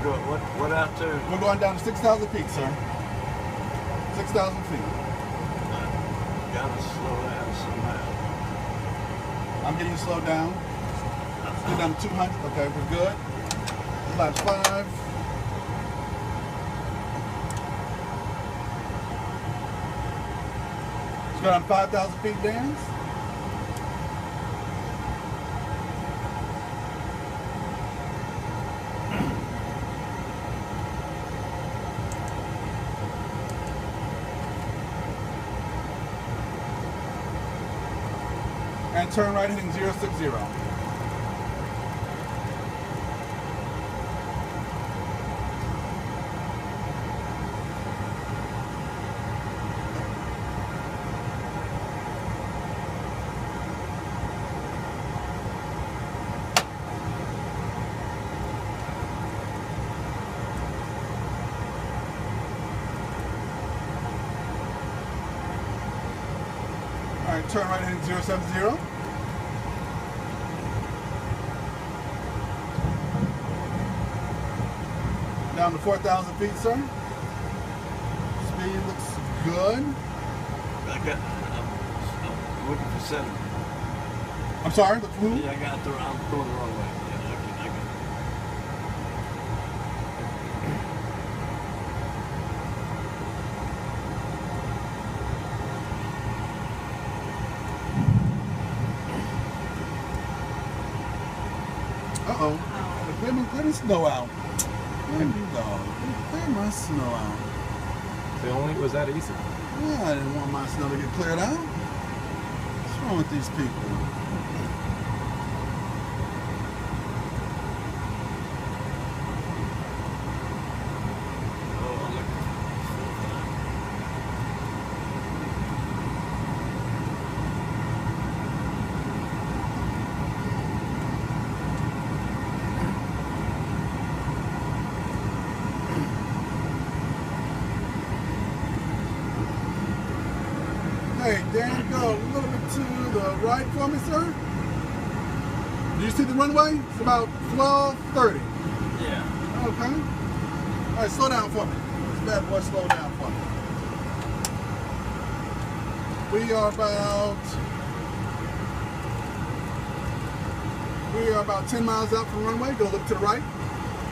go, what altitude? We're going down to 6,000 feet, sir. 6,000 feet. Gotta slow down somehow. I'm getting you slowed down. Let's go down to 200. Okay, we're good. Flaps 5. Let's go down to 5,000 feet, dance. And turn right heading 060. Alright, turn right heading 070. Down to 4,000 feet, sir. Speed looks good. I'm looking for 7. I'm sorry, look who? Yeah, I'm going the wrong way. Yeah, I can. Uh-oh. Clear the snow out. There you go. Clear my snow out. Was that easy? Yeah, I didn't want my snow to get cleared out. What's wrong with these people? Hey, Dan, go a little bit to the right for me, sir. Do you see the runway? It's about 12:30. Yeah. Okay. All right, slow down for me. This bad boy, slow down for me. We are about 10 miles out from the runway. Go look to the right.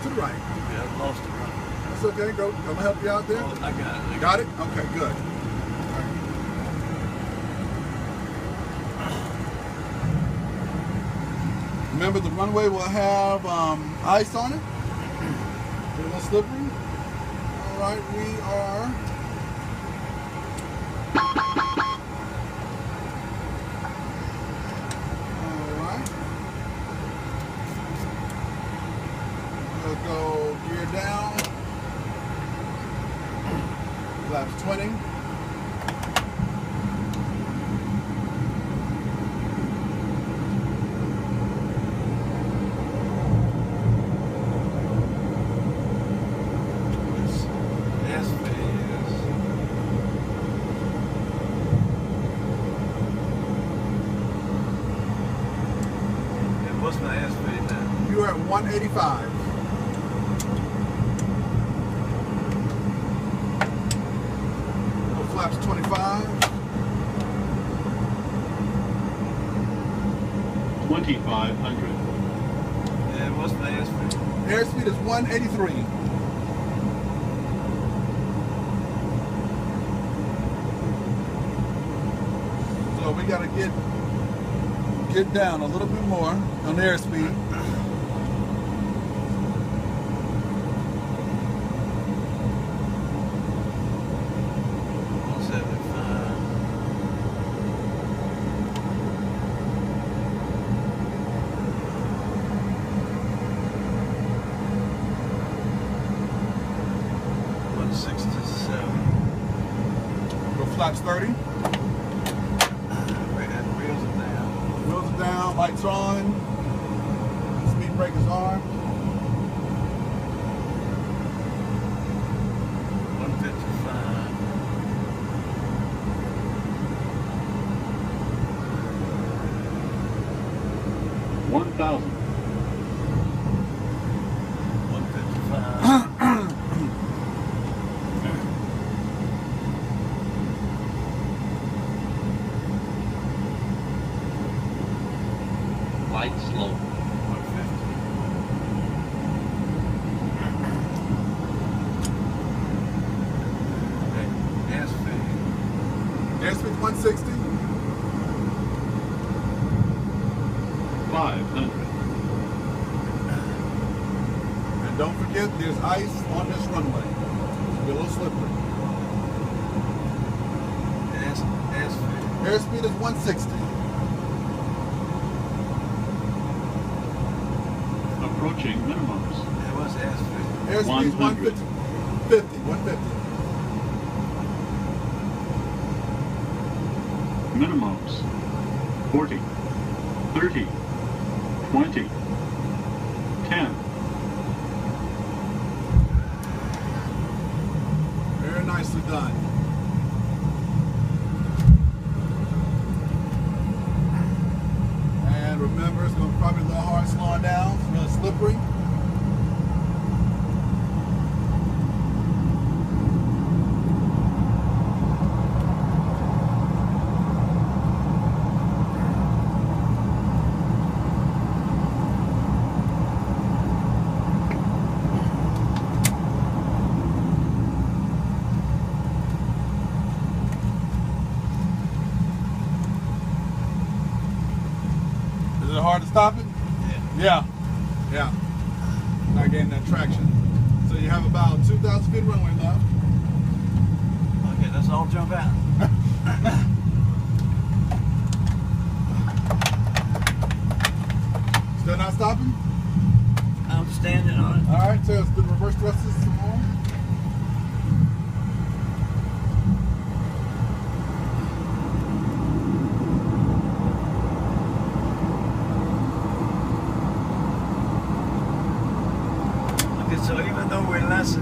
To the right. Yeah, I've lost the run. That's okay. Go. I'm gonna help you out there. Oh, I got it. Got it? Okay, good. Remember, the runway will have ice on it. It's a little slippery. All right, we are. All right. We'll go gear down. Flaps 20. What's my airspeed now? You're at 185. Flaps 25. 2,500. And what's my airspeed? Airspeed is 183. So we gotta get down a little bit more on airspeed. Flaps 30. Wheels are down. Wheels are down, lights on. Speed brake is on. 155. 1,000. 155. And don't forget, there's ice on this runway. It'll be a little slippery. Airspeed. Airspeed is 160. Approaching minimums. It was airspeed. Airspeed is 100. 150. Minimums. 40. 30. 20. 10. Very nicely done. And remember, it's going to probably be a little hard slowing down. It's really slippery. Is it hard to stop it? Yeah. Yeah. Not getting that traction. So you have about 2,000 feet runway left. Okay, let's all jump out. Still not stopping? I'm standing on it. All right, so let's do the reverse thrusters some more. Okay, so even though we're less than